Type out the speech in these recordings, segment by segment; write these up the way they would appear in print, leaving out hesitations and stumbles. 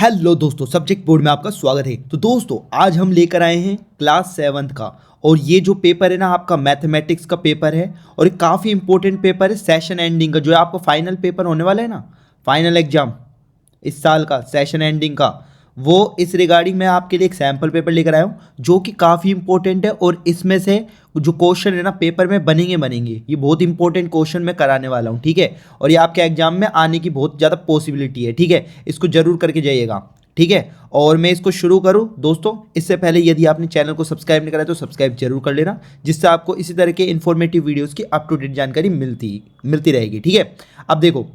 Hello दोस्तों, subject board में आपका स्वागत है। तो दोस्तों आज हम लेकर आए हैं क्लास 7th का, और ये जो पेपर है ना आपका मैथमेटिक्स का पेपर है, और ये काफ़ी इंपॉर्टेंट पेपर है सेशन एंडिंग का, जो है आपका फाइनल पेपर होने वाला है ना, फाइनल एग्जाम इस साल का सेशन एंडिंग का। वो इस रिगार्डिंग मैं आपके लिए एक सैम्पल पेपर लेकर आया हूँ जो कि काफ़ी इंपॉर्टेंट है, और इसमें से जो क्वेश्चन है ना पेपर में बनेंगे ये बहुत इंपॉर्टेंट क्वेश्चन मैं कराने वाला हूँ, ठीक है। और ये आपके एग्जाम में आने की बहुत ज़्यादा पॉसिबिलिटी है, ठीक है। इसको जरूर करके जाइएगा, ठीक है। और मैं इसको शुरू करूँ दोस्तों, इससे पहले यदि आपने चैनल को सब्सक्राइब नहीं करा तो सब्सक्राइब जरूर कर लेना, जिससे आपको इसी तरह के इन्फॉर्मेटिव वीडियोज़ की अप टू डेट जानकारी मिलती रहेगी, ठीक है। अब देखो,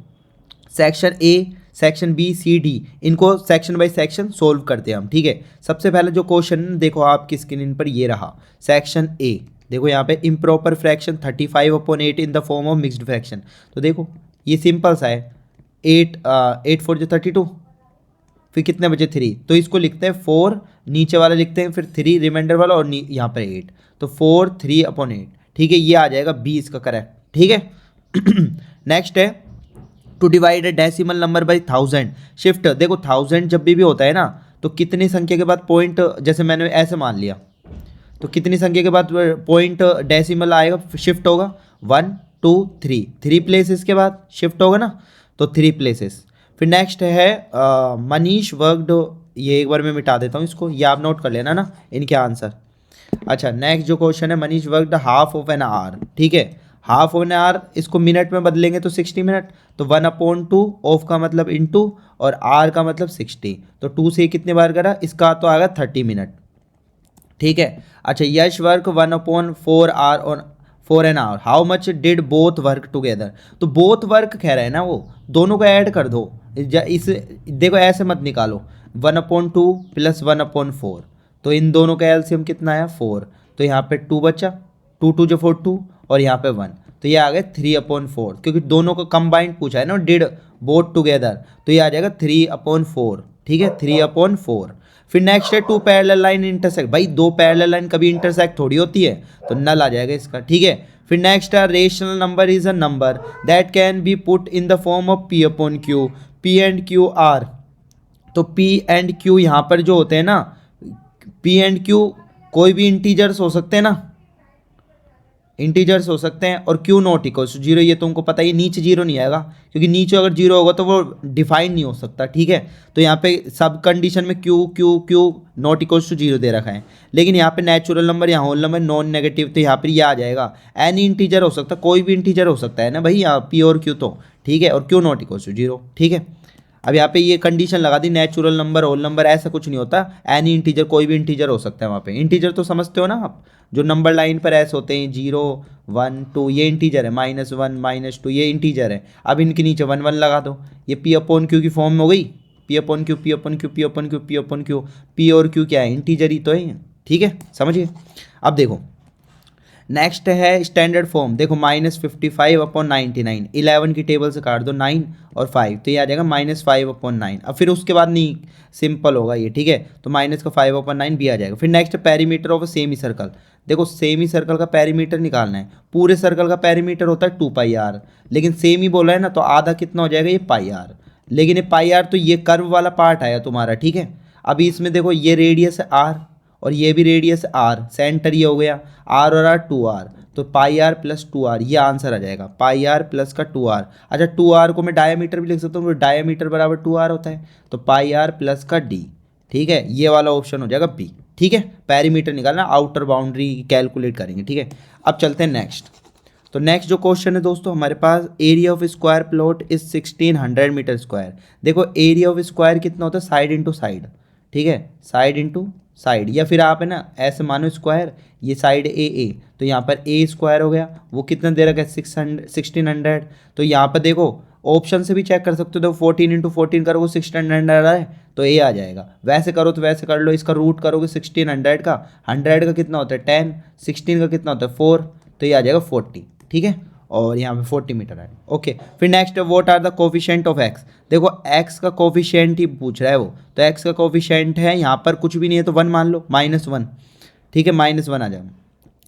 section A, section B, C, D, इनको सेक्शन बाय सेक्शन सोल्व करते हैं हम, ठीक है। सबसे पहले जो क्वेश्चन देखो आपकी स्क्रीन पर ये रहा, सेक्शन ए। देखो यहाँ पे improper fraction 35/8 in the form of mixed fraction. तो देखो ये सिंपल सा है, 8 4 32, फिर कितने बचे 3, तो इसको लिखते हैं 4, नीचे वाला लिखते हैं फिर 3 रिमाइंडर वाला, और यहाँ पर 8, तो 4 3/8, ठीक है। ये आ जाएगा 20 का करेक्ट, ठीक है। नेक्स्ट है to divide a decimal number by 1000 shift. देखो 1000 जब भी होता है ना, तो कितनी संख्या के बाद पॉइंट, जैसे मैंने ऐसे मान लिया, तो कितनी संख्या के बाद पॉइंट डेसिमल आएगा, शिफ्ट होगा 1 2 3 प्लेसेस के बाद शिफ्ट होगा ना, तो 3 प्लेसेस। फिर नेक्स्ट है मनीष वर्कड, ये एक बार मैं मिटा देता हूँ इसको, ये आप नोट कर लेना ना इनके आंसर। अच्छा, नेक्स्ट जो क्वेश्चन है, Manish worked half of an hour, ठीक है। हाफ ऑफ एन आवर इसको मिनट में बदलेंगे तो 60 मिनट, तो 1/2 ऑफ का मतलब इंटू, और आर का मतलब 60, तो 2 से कितने बार करा, इसका तो आएगा 30 मिनट, ठीक है। अच्छा, Yash work 1/4 are on for an hour, how much did both work together. तो बोथ वर्क कह रहे हैं ना, वो दोनों को ऐड कर दो, इस देखो ऐसे मत निकालो, 1/2 प्लस 1/4, तो इन दोनों का एलसीएम कितना आया 4, तो यहाँ पे 2 बचा, 2 2 जो 4 2, और यहाँ पे 1, तो ये आ गया 3/4, क्योंकि दोनों को कंबाइंड पूछा है ना, डिड बोथ टुगेदर, तो ये आ जाएगा 3/4, ठीक है, 3/4। फिर नेक्स्ट है टू पैरेलल लाइन इंटरसेक्ट। भाई दो पैरेलल लाइन कभी इंटरसेक्ट थोड़ी होती है, तो नल आ जाएगा इसका, ठीक है। फिर नेक्स्ट है rational number is a number that can be put in the form of P/Q, P and Q are. तो P एंड Q यहाँ पर जो होते हैं ना, P एंड Q कोई भी इंटीजर्स हो सकते हैं ना, इंटीजर्स हो सकते हैं, और Q नॉट इक्वल टू 0, ये तुमको पता ही, नीचे 0 नहीं आएगा, क्योंकि नीचे अगर 0 होगा तो वो डिफाइन नहीं हो सकता, ठीक है। तो यहाँ पे सब कंडीशन में Q Q Q not equal to 0 दे रखा है, लेकिन यहाँ पे नेचुरल नंबर, यहाँ होल नंबर, नॉन नेगेटिव, तो यहाँ पर ये आ जाएगा एनी इंटीजर हो सकता है, कोई भी इंटीजर हो सकता है ना भाई, यहाँ P और Q, तो ठीक है, और Q नॉट इक्वल टू 0, ठीक है। अब यहाँ पे ये कंडीशन लगा दी, नेचुरल नंबर होल नंबर ऐसा कुछ नहीं होता, एनी इंटीजर, कोई भी इंटीजर हो सकता है वहाँ पे। इंटीजर तो समझते हो ना आप, जो नंबर लाइन पर ऐसे होते हैं 0 1 2, ये इंटीजर है, -1 -2 ये इंटीजर है। अब इनके नीचे 1 1 लगा दो, ये P/Q की फॉर्म में हो गई, P/Q P/Q P/Q P/Q, P और Q क्या है, इंटीजर ही तो है, ठीक है, समझिए। अब देखो नेक्स्ट है स्टैंडर्ड फॉर्म, देखो -55/99, 11 की टेबल से काट दो 9 और 5, तो ये आ जाएगा -5/9। अब फिर उसके बाद नहीं, सिंपल होगा ये, ठीक है, तो माइनस का 5/9 भी आ जाएगा। फिर next perimeter of semi circle, देखो सेमी सर्कल का पेरीमीटर निकालना है, पूरे सर्कल का पेरीमीटर होता है 2πr, लेकिन सेमी बोला है ना, तो आधा कितना हो जाएगा, ये πr, लेकिन ये πr तो ये कर्व वाला पार्ट आया तुम्हारा, ठीक है। अभी इसमें देखो ये रेडियस है r, और ये भी रेडियस r, सेंटर ये हो गया r और r 2r, तो πr प्लस 2r, ये आंसर आ जाएगा, πr प्लस का 2r। अच्छा 2r को मैं डायमीटर भी लिख सकता हूँ, डायमीटर बराबर 2r होता है, तो πr प्लस का d, ठीक है, ये वाला ऑप्शन हो जाएगा b, ठीक है। पेरीमीटर निकालना, आउटर बाउंड्री कैलकुलेट करेंगे, ठीक है। अब चलते हैं नेक्स्ट। तो नेक्स्ट जो क्वेश्चन है दोस्तों हमारे पास, area of square plot is 1600 meter square. देखो एरिया ऑफ स्क्वायर कितना होता है, साइड इंटू साइड, ठीक है, साइड इंटू साइड, या फिर आप है ना ऐसे मानो स्क्वायर, ये साइड ए, तो यहाँ पर ए स्क्वायर हो गया, वो कितना दे रखा है 1600, तो यहाँ पर देखो ऑप्शन से भी चेक कर सकते हो, तो 14 × 14 करोगे 1600 आ रहा है, तो ए आ जाएगा। वैसे करो तो वैसे कर लो, इसका रूट करोगे 1600 का, 100 का कितना होता है 10, 16 का कितना होता है 4, तो ये आ जाएगा 40, ठीक है, और यहाँ पे 40 मीटर है, ओके। फिर next what are the coefficient of x. देखो एक्स का कोफिशिएंट ही पूछ रहा है वो, तो एक्स का कोफिशिएंट है, यहाँ पर कुछ भी नहीं है तो 1 मान लो, -1, ठीक है, -1 आ जाएगा।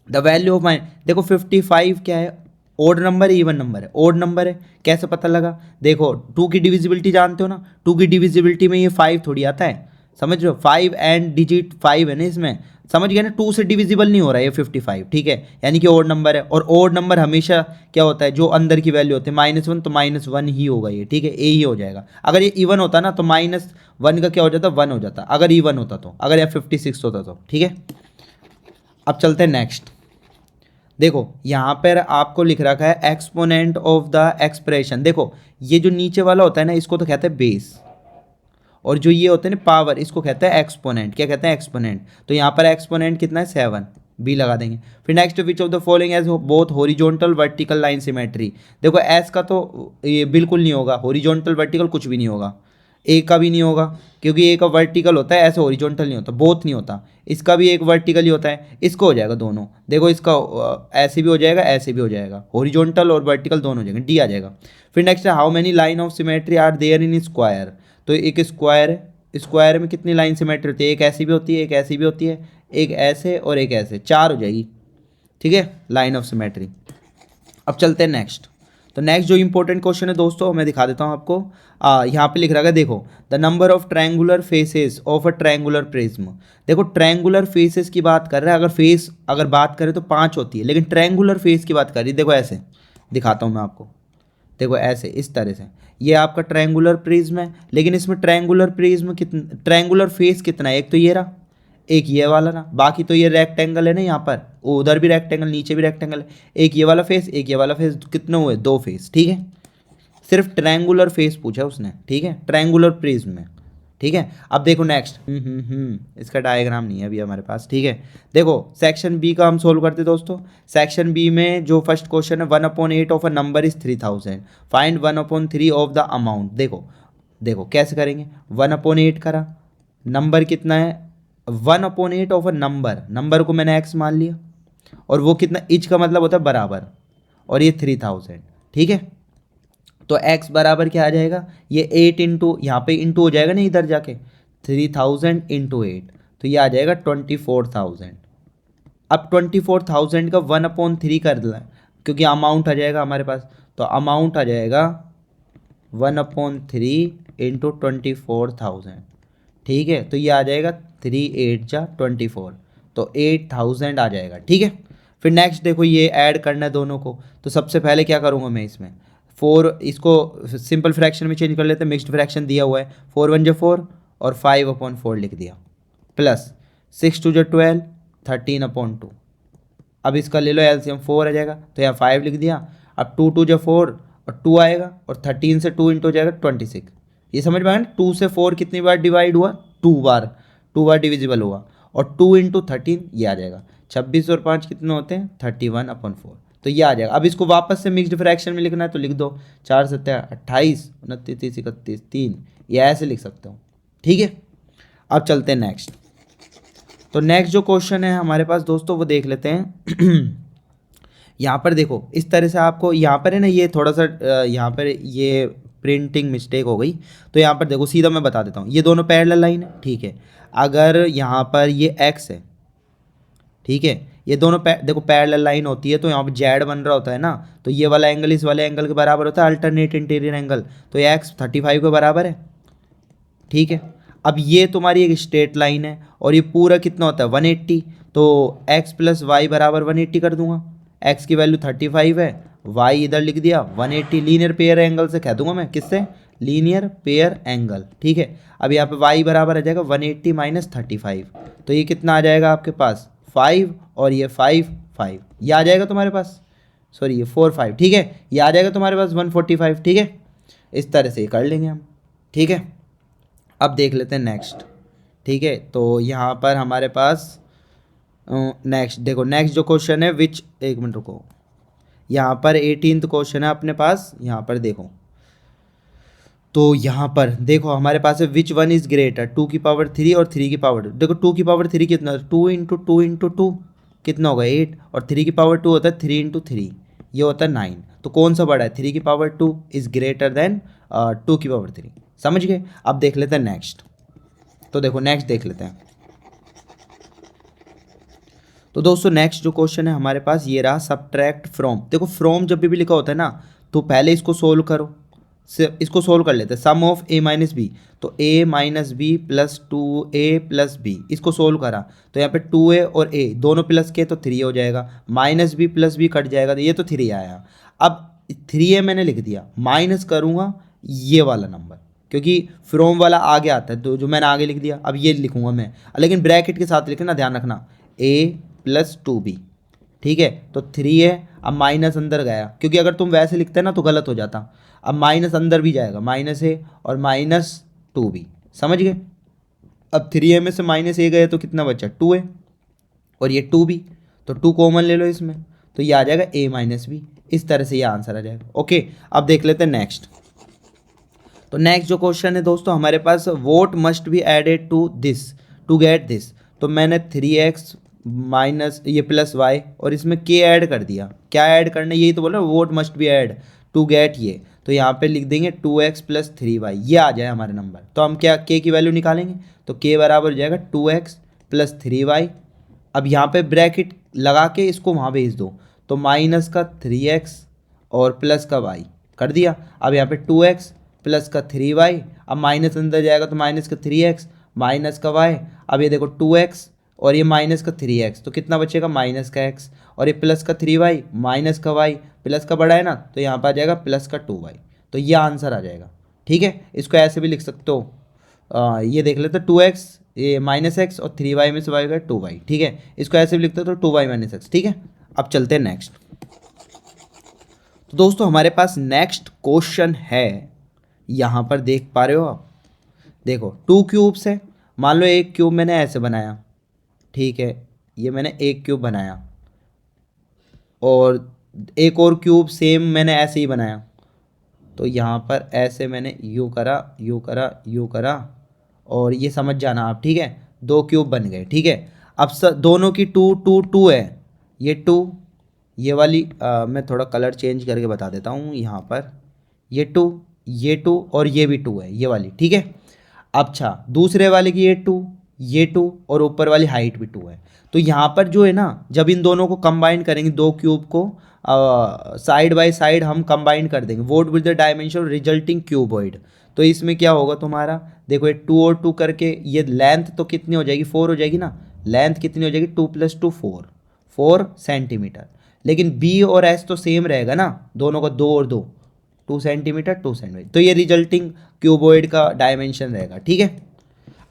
द वैल्यू ऑफ देखो 55 क्या है, ओड नंबर है इवन नंबर है? ओड नंबर है, कैसे पता लगा? देखो 2 की डिविजिबिलिटी जानते हो ना, 2 की डिविजिबिलिटी में ये 5 थोड़ी आता है, समझ रहे हो? 5 एंड डिजिट 5 है ना इसमें, समझ गए ना? 2 से डिविजिबल नहीं हो रहा है ये 55, ठीक है, यानी कि ओड नंबर है। और ओड नंबर हमेशा क्या होता है, जो अंदर की वैल्यू होती है -1, तो -1 ही होगा ये, ठीक है, ए ही हो जाएगा। अगर ये इवन होता ना तो -1 का क्या हो जाता, 1 हो जाता, अगर इवन होता तो, अगर यह 56 होता तो, ठीक है। अब चलते हैं नेक्स्ट। देखो यहाँ पर आपको लिख रखा है एक्सपोनेंट ऑफ द एक्सप्रेशन। देखो ये जो नीचे वाला होता है ना, इसको तो कहते हैं बेस, और जो ये होते हैं ना पावर, इसको कहते हैं एक्सपोनेंट। क्या कहते हैं? एक्सपोनेंट। तो यहाँ पर एक्सपोनेंट कितना है? 7, बी लगा देंगे। फिर next, which of the following has both horizontal vertical line symmetry. देखो एस का तो ये बिल्कुल नहीं होगा, हॉरिजॉन्टल वर्टिकल कुछ भी नहीं होगा, ए का भी नहीं होगा, क्योंकि ए का वर्टिकल होता है, ऐसे हॉरिजॉन्टल नहीं होता, बोथ नहीं होता। इसका भी एक वर्टिकल ही होता है, इसको हो जाएगा दोनों। देखो इसका ऐसे भी हो जाएगा, ऐसे भी हो जाएगा, हॉरिजॉन्टल और वर्टिकल दोनों हो जाएंगे, डी आ जाएगा। फिर नेक्स्ट है, how many line of symmetry are there in square. तो एक स्क्वायर है, स्क्वायर में कितनी लाइन सिमेट्री होती है? एक ऐसी भी होती है, एक ऐसी भी होती है, एक ऐसे और एक ऐसे, 4 हो जाएगी, ठीक है, लाइन ऑफ सिमेट्री। अब चलते हैं नेक्स्ट। तो नेक्स्ट जो इंपॉर्टेंट क्वेश्चन है दोस्तों, मैं दिखा देता हूँ आपको। यहाँ पे लिख रहा है, देखो the number of triangular faces of a triangular prism. देखो ट्रायंगुलर फेसेस की बात कर रहा है, अगर फेस अगर बात करें तो 5 होती है, लेकिन ट्रायंगुलर फेस की बात कर रही है। देखो ऐसे दिखाता हूँ मैं आपको, देखो ऐसे, इस तरह से, ये आपका ट्रायंगुलर प्रिज्म है, लेकिन इसमें ट्रायंगुलर प्रिज्म कितना, ट्रायंगुलर फेस कितना है? एक तो ये रहा, एक ये वाला ना, बाकी तो ये रेक्टेंगल है ना, यहाँ पर उधर भी रेक्टेंगल, नीचे भी रेक्टेंगल है। एक ये वाला फेस, एक ये वाला फेस, कितने हुए? 2 फेस, ठीक है। सिर्फ ट्रायंगुलर फेस पूछा उसने, ठीक है, ट्रायंगुलर प्रिज्म में, ठीक है। अब देखो नेक्स्ट, इसका डायग्राम नहीं है अभी हमारे पास, ठीक है। देखो सेक्शन बी का हम सोल्व करते दोस्तों। सेक्शन बी में जो फर्स्ट क्वेश्चन है, 1/8 of a number is 3000, find 1/3 of the amount. देखो देखो कैसे करेंगे, 1/8 करा, नंबर कितना है? 1/8 ऑफ अ नंबर, नंबर को मैंने एक्स मान लिया, और वो कितना, इच का मतलब होता है बराबर, और ये 3000, ठीक है। तो x बराबर क्या आ जाएगा? ये 8 इंटू, यहाँ पे इंटू हो जाएगा ना इधर जाके, 3000 इंटू 8, तो ये आ जाएगा 24,000। अब 24,000 का 1/3 कर दें, क्योंकि अमाउंट आ जाएगा हमारे पास, तो अमाउंट आ जाएगा 1/3 इंटू 24,000, ठीक है। तो ये आ जाएगा 3 8 जा 24, तो 8000 आ जाएगा, ठीक है। फिर नेक्स्ट देखो, ये ऐड करना है दोनों को, तो सबसे पहले क्या करूँगा मैं इसमें, 4, इसको सिंपल फ्रैक्शन में चेंज कर लेते हैं, मिक्स्ड फ्रैक्शन दिया हुआ है, 4 1 जा 4 और 5/4 लिख दिया, प्लस 6 2 जा 12, 13/2। अब इसका ले लो एलसीएम, 4 आ जाएगा, तो यहाँ 5 लिख दिया। अब 2 2 जा 4 और 2 आएगा, और 13 से 2 इंटू हो जाएगा 26। ये समझ में आया ना, 2 से 4 कितनी बार डिवाइड हुआ? 2 बार डिविजिबल हुआ, और 2 इंटू 13 ये आ जाएगा। 26 और 5 कितने होते हैं? 31/4, तो ये आ जाएगा। अब इसको वापस से मिक्स्ड फ्रैक्शन में लिखना है, तो लिख दो 4 7 28 29 30 31 3, ये ऐसे लिख सकते हो, ठीक है। अब चलते हैं नेक्स्ट। तो नेक्स्ट जो क्वेश्चन है हमारे पास दोस्तों, वो देख लेते हैं। यहाँ पर देखो इस तरह से आपको, यहाँ पर है ना, ये थोड़ा सा यहाँ पर ये प्रिंटिंग मिस्टेक हो गई, तो यहाँ पर देखो सीधा मैं बता देता हूँ, ये दोनों पैरेलल लाइन है, ठीक है। अगर यहाँ पर ये x है, ठीक है, ये दोनों देखो पैरेलल लाइन होती है, तो यहाँ पर जेड बन रहा होता है ना, तो ये वाला एंगल इस वाले एंगल के बराबर होता है, अल्टरनेट इंटीरियर एंगल, तो ये x 35 के बराबर है, ठीक है। अब ये तुम्हारी एक स्ट्रेट लाइन है, और ये पूरा कितना होता है? 180, तो x प्लस वाई बराबर 180 कर दूंगा, x की वैल्यू 35 है, y इधर लिख दिया 180, लीनियर पेयर एंगल से कह दूंगा मैं, किससे? लीनियर पेयर एंगल, ठीक है। अब यहाँ पे y बराबर आ जाएगा 180 माइनस 35, तो ये कितना आ जाएगा आपके पास? 5, और ये 5 5, ये आ जाएगा तुम्हारे पास, सॉरी ये 4 5, ठीक है, ये आ जाएगा तुम्हारे पास 145, ठीक है। इस तरह से कर लेंगे हम, ठीक है। अब देख लेते हैं नेक्स्ट, ठीक है। तो यहाँ पर हमारे पास नेक्स्ट देखो, नेक्स्ट जो क्वेश्चन है विच, एक मिनट रुको, यहाँ पर 18th क्वेश्चन है अपने पास, यहाँ पर देखो, तो यहाँ पर देखो हमारे पास है विच वन इज ग्रेटर, 2 की पावर 3 और 3 की पावर 2। देखो 2 की पावर 3 कितना, 2 इंटू 2 इंटू 2 कितना होगा 8, और 3 की पावर 2 होता है 3 इंटू 3, ये होता है 9। तो कौन सा बड़ा है? 3 की पावर 2 इज ग्रेटर देन 2 की पावर 3, समझ गए। अब देख लेते हैं नेक्स्ट। तो देखो नेक्स्ट देख लेते हैं। तो दोस्तों नेक्स्ट जो क्वेश्चन है हमारे पास ये रहा, सब्ट्रैक्ट फ्रॉम। देखो फ्रॉम जब भी लिखा होता है ना तो पहले इसको सोल्व करो, इसको सोल्व कर लेते हैं। Sum of a minus b, तो a minus B plus 2a plus b, इसको सोल्व करा तो यहाँ पे 2a और a दोनों प्लस के तो 3 हो जाएगा, minus B plus B cut जाएगा तो ये तो 3 आया। अब 3a मैंने लिख दिया, माइनस करूँगा ये वाला नंबर क्योंकि फ्रॉम वाला आगे आता है तो जो मैंने आगे लिख दिया, अब ये लिखूंगा मैं, लेकिन ब्रैकेट के साथ लिखना, ध्यान रखना, a प्लस 2b, ठीक है। तो 3 है, अब माइनस अंदर गया क्योंकि अगर तुम वैसे लिखते ना तो गलत हो जाता, अब माइनस अंदर भी जाएगा, माइनस ए और माइनस 2b, समझ गए। अब 3a में से माइनस ए गए तो कितना बचा, 2a और ये 2b, तो 2 कॉमन ले लो इसमें तो ये आ जाएगा a माइनस बी। इस तरह से ये आंसर आ जाएगा। ओके, अब देख लेते हैं नेक्स्ट। तो नेक्स्ट जो क्वेश्चन है दोस्तों हमारे पास, what must be added to this to get this. तो मैंने 3x माइनस ये प्लस वाई और इसमें k ऐड कर दिया। क्या ऐड करना है, यही तो बोल रहा हूँ, what must be add to get ये, तो यहाँ पे लिख देंगे 2x प्लस 3y, ये आ जाए हमारे नंबर। तो हम क्या k की वैल्यू निकालेंगे, तो k बराबर हो जाएगा 2x प्लस 3y। अब यहाँ पे ब्रैकेट लगा के इसको वहाँ भेज दो, तो माइनस का 3x और प्लस का y कर दिया। अब यहाँ पे 2x प्लस का 3y, अब माइनस अंदर जाएगा तो माइनस का 3x माइनस का y। अब ये देखो 2x और ये माइनस का 3x, तो कितना बचेगा, माइनस का x, और ये प्लस का 3y माइनस का y, प्लस का बड़ा है ना तो यहाँ पर आ जाएगा प्लस का 2y, तो ये आंसर आ जाएगा। ठीक है, इसको ऐसे भी लिख सकते हो, ये देख लेते 2x ये माइनस एक्स और 3y में से y गया 2y, ठीक है, इसको ऐसे भी लिखते हो तो 2y माइनस एक्स। ठीक है, अब चलते हैं नेक्स्ट। तो दोस्तों हमारे पास नेक्स्ट क्वेश्चन है, यहाँ पर देख पा रहे हो आप, देखो 2 क्यूब्स है, मान लो एक क्यूब मैंने ऐसे बनाया, ठीक है, ये मैंने एक क्यूब बनाया और एक और क्यूब सेम मैंने ऐसे ही बनाया, तो यहाँ पर ऐसे मैंने यूँ करा यूँ करा यूँ करा और ये समझ जाना आप, ठीक है, 2 क्यूब बन गए। ठीक है, अब दोनों की 2 2 2 है, ये 2 ये वाली मैं थोड़ा कलर चेंज करके बता देता हूँ, यहाँ पर ये 2 ये 2 और ये भी 2 है, ये वाली, ठीक है। अच्छा, दूसरे वाले की ये 2 और ऊपर वाली हाइट भी 2 है, तो यहाँ पर जो है ना, जब इन दोनों को कंबाइन करेंगे, 2 क्यूब को साइड बाय साइड हम कंबाइन कर देंगे, vote with the dimension resulting cuboid, तो इसमें क्या होगा तुम्हारा, देखो ये 2 और 2 करके ये लेंथ तो कितनी हो जाएगी, 4 हो जाएगी ना, लेंथ कितनी हो जाएगी, 2 + 2 4 सेंटीमीटर, लेकिन बी और एस तो सेम रहेगा ना, दोनों का 2 और 2 2 सेंटीमीटर 2 सेंटीमीटर, तो ये रिजल्टिंग क्यूबॉइड का डायमेंशन रहेगा। ठीक है,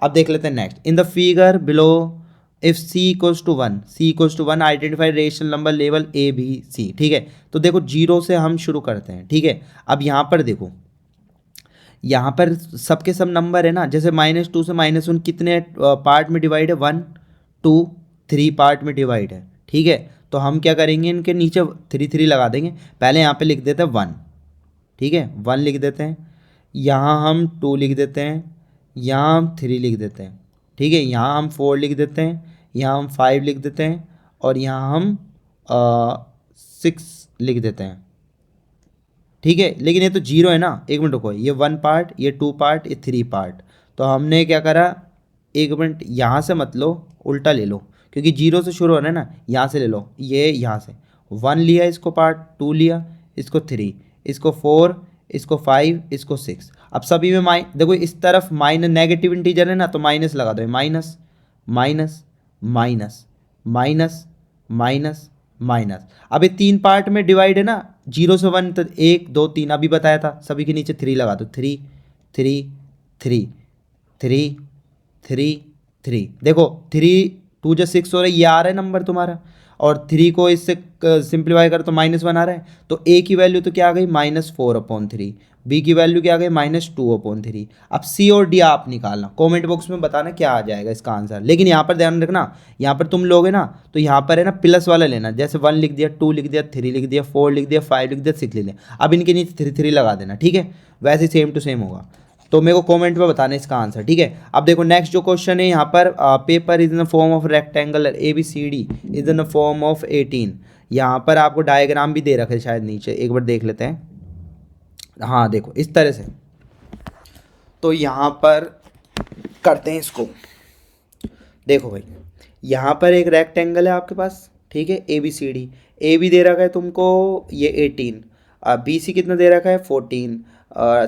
अब देख लेते हैं next. In the figure below if c = 1 identify rational number level a b c। ठीक है, तो देखो 0 से हम शुरू करते हैं। ठीक है, अब यहाँ पर देखो, यहाँ पर सबके सब नंबर है ना, जैसे -2 से -1 कितने पार्ट में डिवाइड है, 1 2 3 पार्ट में डिवाइड है। ठीक है, तो हम क्या करेंगे, इनके नीचे 3 3 लगा देंगे, पहले यहाँ पे लिख देते हैं 1, ठीक है 1 लिख देते हैं, यहाँ हम 2 लिख देते हैं, यहाँ हम 3 लिख देते हैं, ठीक है, यहाँ हम 4 लिख देते हैं, यहाँ हम 5 लिख देते हैं और यहाँ हम 6 लिख देते हैं। ठीक है, लेकिन ये तो 0 है ना, एक मिनट रुको, ये 1 पार्ट, ये 2 पार्ट, ये 3 पार्ट, तो हमने क्या करा, एक मिनट, यहाँ से मत लो, उल्टा ले लो, क्योंकि 0 से शुरू होना है ना, यहाँ से ले लो, ये यहाँ से 1 लिया इसको पार्ट, 2 लिया इसको 3, इसको 4, इसको 5, इसको 6। अब सभी में देखो इस तरफ माइनस नेगेटिव इंटीजर है ना, तो माइनस लगा दो, minus minus minus minus minus minus. अब ये 3 पार्ट में डिवाइड है ना, 0 से 1, तो 1 2 3 अभी बताया था, सभी के नीचे 3 लगा दो, 3 3 3 3 3 3, देखो 3 2 जो 6 हो रहा है, ये आ रहा है नंबर तुम्हारा, और 3 को इससे सिंप्लीफाई कर तो -1 आ रहा है, तो a की वैल्यू तो क्या आ गई, -4/3, b की वैल्यू क्या आ गई, -2/3। अब c और d आप निकालना, कमेंट बॉक्स में बताना क्या आ जाएगा इसका आंसर, लेकिन यहाँ पर ध्यान रखना, यहाँ पर तुम लोगे ना तो यहाँ पर है ना प्लस वाला लेना, जैसे 1 लिख दिया, 2 लिख दिया, 3 लिख दिया, 4 लिख दिया, 5 लिख दिया, 6 लिख दिया, अब इनके नीचे 3 3 लगा देना। ठीक है, वैसे सेम टू सेम होगा, तो मेरे को कमेंट में बताना इसका आंसर। ठीक है, अब देखो नेक्स्ट जो क्वेश्चन है यहाँ पर, paper is in the form of rectangle ABCD is in the form of 18। यहाँ पर आपको डायग्राम भी दे रखे हैं शायद नीचे, एक बार देख लेते हैं। हाँ देखो इस तरह से, तो यहाँ पर करते हैं इसको, देखो भाई यहाँ पर एक रेक्टेंगल है आपके पास, ठीक है, A B C D. A B दे रखा है तुमको ये 18, बी सी कितना दे रखा है 14,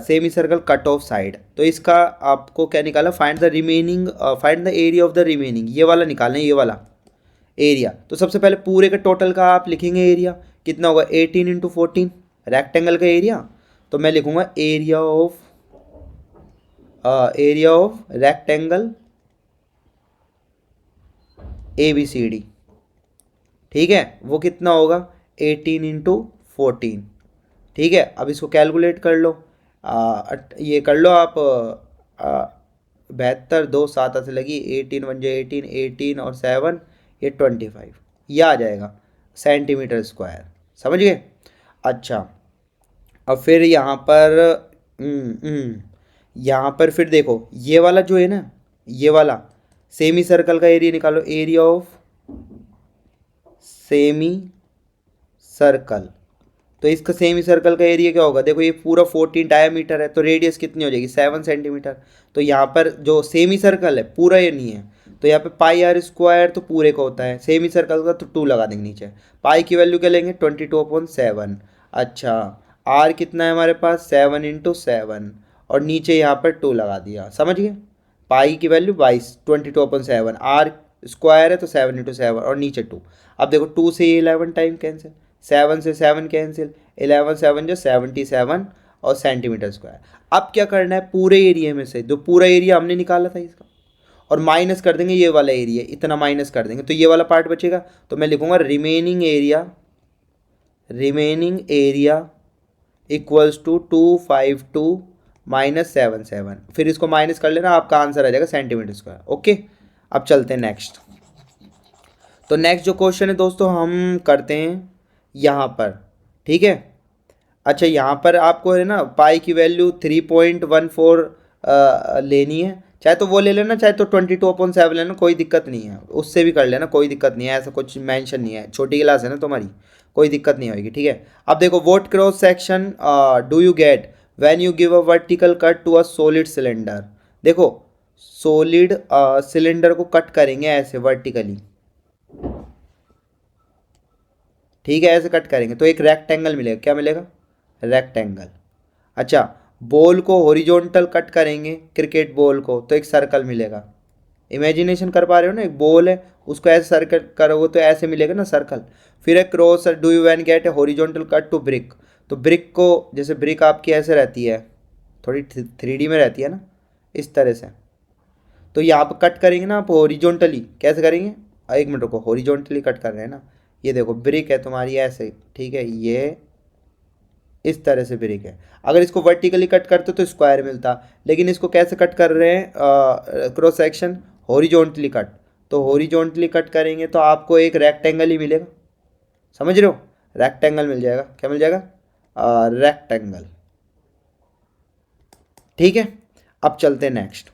semi circle cut off side. तो इसका आपको क्या निकाला, find the remaining, find the area of the remaining, ये वाला निकालना है, ये वाला एरिया। तो सबसे पहले पूरे के टोटल का आप लिखेंगे एरिया, कितना होगा 18 इंटू 14 रेक्टेंगल का एरिया। तो मैं लिखूंगा area of rectangle A B C D, ठीक है, वो कितना होगा 18 इंटू 14, ठीक है। अब इसको कैलकुलेट कर लो, ये कर लो आप, 72 दो 7 से लगी, 18 वन जे 18, 18 और 7 ये 25, ये आ जाएगा सेंटीमीटर स्क्वायर, समझ गए। अच्छा, अब फिर यहाँ पर यहाँ पर फिर देखो ये वाला जो है ना, ये वाला सेमी सर्कल का एरिया निकालो, एरिया ऑफ सेमी सर्कल। तो इसका सेमी सर्कल का एरिया क्या होगा, देखो ये पूरा 14 डायमीटर है, तो रेडियस कितनी हो जाएगी 7 सेंटीमीटर। तो यहाँ पर जो सेमी सर्कल है पूरा ये नहीं है, तो यहाँ पे पाई आर स्क्वायर तो पूरे का होता है, सेमी सर्कल का तो 2 लगा देंगे नीचे। पाई की वैल्यू क्या लेंगे 22/7। अच्छा, आर कितना है हमारे पास 7 इंटू 7, और नीचे यहाँ पर 2 लगा दिया, समझ गए। पाई की वैल्यू 22/7, आर स्क्वायर है तो 7 इंटू 7 और नीचे 2। अब देखो 2 से 11 टाइम कैंसिल, 7 से 7 कैंसिल, 11 7 जो 77 और सेंटीमीटर स्क्वायर। अब क्या करना है, पूरे एरिया में से जो पूरा एरिया हमने निकाला था इसका, और माइनस कर देंगे ये वाला एरिया, इतना माइनस कर देंगे तो ये वाला पार्ट बचेगा। तो मैं लिखूंगा remaining area equals to 252 minus 77, फिर इसको माइनस कर लेना, आपका आंसर आ जाएगा सेंटीमीटर स्क्वायर। ओके, अब चलते हैं नेक्स्ट। तो नेक्स्ट जो क्वेश्चन है दोस्तों हम करते हैं यहाँ पर, ठीक है। अच्छा, यहाँ पर आपको है ना पाई की वैल्यू 3.14 लेनी है, चाहे तो वो ले लेना, चाहे तो 22/7 लेना, कोई दिक्कत नहीं है, उससे भी कर लेना, कोई दिक्कत नहीं है, ऐसा कुछ मेंशन नहीं है, छोटी क्लास है ना तुम्हारी, कोई दिक्कत नहीं होगी, ठीक है। अब देखो what cross section do you get when you give a vertical cut to a solid cylinder. देखो सॉलिड सिलेंडर को कट करेंगे ऐसे वर्टिकली, ठीक है, ऐसे कट करेंगे तो एक रेक्टेंगल मिलेगा, क्या मिलेगा रेक्टेंगल। अच्छा, बॉल को हॉरिजॉन्टल कट करेंगे, क्रिकेट बॉल को, तो एक सर्कल मिलेगा। इमेजिनेशन कर पा रहे हो ना, एक बॉल है उसको ऐसे सर्कल करोगे तो ऐसे मिलेगा ना सर्कल। फिर एक cross do you when get a horizontal cut to brick. तो ब्रिक को, जैसे ब्रिक आपकी ऐसे रहती है, थोड़ी 3D में रहती है ना, इस तरह से, तो यहाँ पर कट करेंगे ना आप हॉरिजॉन्टली, कैसे करेंगे, एक मिनट रुको, हॉरिजॉन्टली कट कर रहे हैं ना, ये देखो ब्रिक है तुम्हारी ऐसे, ठीक है, ये इस तरह से ब्रिक है। अगर इसको वर्टिकली कट करते तो स्क्वायर मिलता, लेकिन इसको कैसे कट कर रहे हैं क्रॉस सेक्शन हॉरिजॉन्टली कट, तो हॉरिजॉन्टली कट करेंगे तो आपको एक रेक्टेंगल ही मिलेगा, समझ रहे हो, रेक्टेंगल मिल जाएगा, क्या मिल जाएगा रेक्टेंगल, ठीक है। अब चलते हैं नेक्स्ट।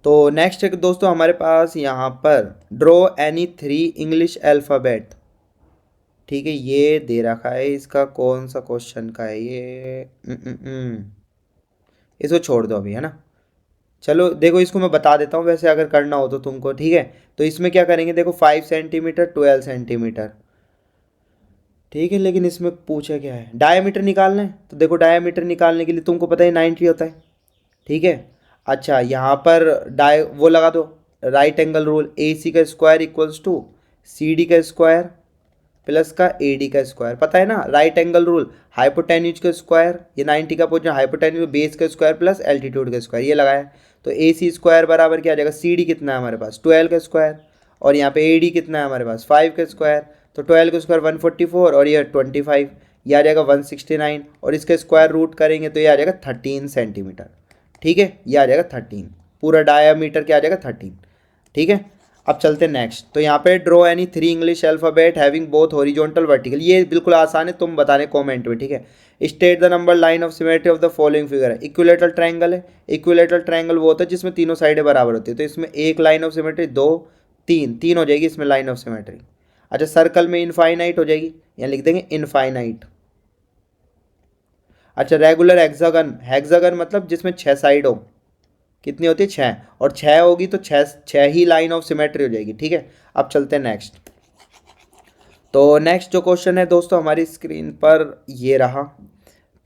तो नेक्स्ट है दोस्तों हमारे पास यहाँ पर ड्रॉ एनी 3 इंग्लिश अल्फ़ाबेट, ठीक है, ये दे रखा है, इसका कौन सा क्वेश्चन का है ये, इसको छोड़ दो अभी, है ना। चलो देखो इसको मैं बता देता हूँ वैसे अगर करना हो तो तुमको, ठीक है। तो इसमें क्या करेंगे, देखो 5 सेंटीमीटर 12 सेंटीमीटर, ठीक है, लेकिन इसमें पूछा क्या है, डायमीटर निकालना है। तो देखो डायमीटर निकालने के लिए तुमको पता है 90 होता है, ठीक है। अच्छा, यहाँ पर वो लगा दो right angle rule, A C का square equals to C D का स्क्वायर प्लस का ए डी का स्क्वायर, पता है ना राइट एंगल रूल, हाइपोटेन्यूज का स्क्वायर, ये 90 का पोजिशन हाइपोटेन्यूज बेस का स्क्वायर प्लस एल्टीट्यूड का स्क्वायर, ये लगाया। तो ए सी स्क्वायर बराबर क्या आ जाएगा, सी डी कितना है हमारे पास 12 का स्क्वायर, और यहाँ पे ए डी कितना है हमारे पास 5 का स्क्वायर, तो 12 का स्क्वायर 144 और ये 25, ये आ जाएगा 169, और इसका स्क्वायर रूट करेंगे तो ये आ जाएगा 13 सेंटीमीटर, ठीक है, ये आ जाएगा 13, पूरा डायामीटर क्या आ जाएगा 13, ठीक है। अब चलते हैं नेक्स्ट। तो यहाँ पे draw any 3 English alphabet having both horizontal vertical, ये बिल्कुल आसान है, तुम बताने कमेंट में, ठीक है। State the number line of symmetry of the following figure है, इक्विलेटरल ट्रायंगल है, इक्विलेटरल ट्रायंगल वो होता है जिसमें तीनों साइडें बराबर होती है, तो इसमें एक लाइन ऑफ सिमेट्री, 2 3 3 हो जाएगी इसमें लाइन ऑफ सिमेट्री। अच्छा, सर्कल में इनफाइनाइट हो जाएगी, यहाँ लिख देंगे इनफाइनाइट। अच्छा, रेगुलर हेक्सागन, हेक्सागन मतलब जिसमें 6 साइड हो, कितनी होती है 6, और 6 होगी तो 6 ही लाइन ऑफ सिमेट्री हो जाएगी। ठीक है, अब चलते हैं नेक्स्ट। तो नेक्स्ट जो क्वेश्चन है दोस्तों हमारी स्क्रीन पर ये रहा।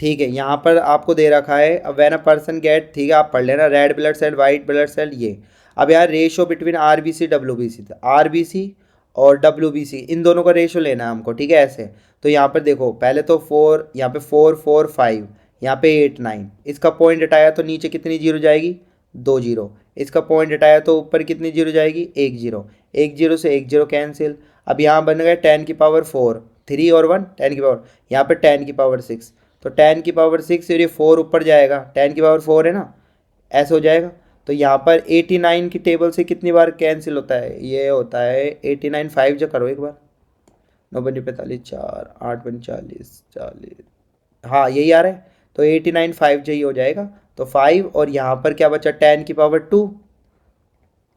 ठीक है, यहाँ पर आपको दे रखा है व्हेन अ पर्सन गेट, ठीक है आप पढ़ लेना, red blood cell white blood cell ये। अब यार ratio between RBC WBC, RBC और डब्ल्यूबीसी इन दोनों का रेशो लेना है हमको। ठीक है ऐसे, तो यहाँ पर देखो पहले तो 4, यहाँ पे 4 4 5, यहाँ पे 8 9, इसका पॉइंट हटाया तो नीचे कितनी जीरो जाएगी, 2 जीरो। इसका पॉइंट हटाया तो ऊपर कितनी जीरो जाएगी, 1 जीरो। 1 जीरो से 1 जीरो कैंसिल। अब यहाँ बन गया 10 की पावर 4, 3 और 1 10 की पावर, यहाँ पे 10 की पावर 6, तो 10 की पावर 6 और ये 4 ऊपर जाएगा, 10 की पावर 4 है ना, ऐसे हो जाएगा। तो यहाँ पर 89 की टेबल से कितनी बार कैंसिल होता है, ये होता है 89 5 जो करो एक बार, 9 पंजे 45, 4 8 पंजे 40 40, हाँ यही आ रहा है। तो 89 5 जो ही हो जाएगा, तो 5 और यहाँ पर क्या बचा 10 की पावर 2,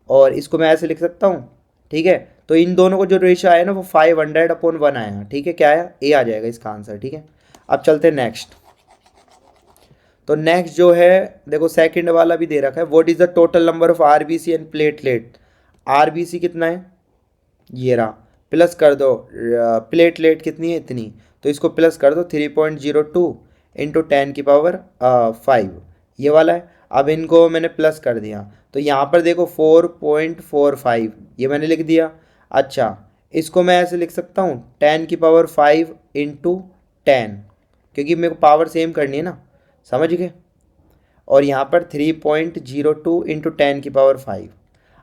और इसको मैं ऐसे लिख सकता हूँ। ठीक है, तो इन दोनों को जो रेशियो आया ना वो 500/1 आया। ठीक है, क्या आया, ए आ जाएगा इसका आंसर। ठीक है, अब चलते हैं नेक्स्ट। तो नेक्स्ट जो है देखो सेकंड वाला भी दे रखा है, what is the total number of RBC and platelet. RBC कितना है, ये रहा, प्लस कर दो प्लेटलेट कितनी है, इतनी, तो इसको प्लस कर दो 3.02 इंटू 10 की पावर 5, ये वाला है। अब इनको मैंने प्लस कर दिया, तो यहाँ पर देखो 4.45 ये मैंने लिख दिया। अच्छा, इसको मैं ऐसे लिख सकता हूँ 10 की पावर 5 इंटू 10, क्योंकि मेरे को पावर सेम करनी है ना, समझ गए। और यहाँ पर 3.02 इंटू 10 की पावर 5।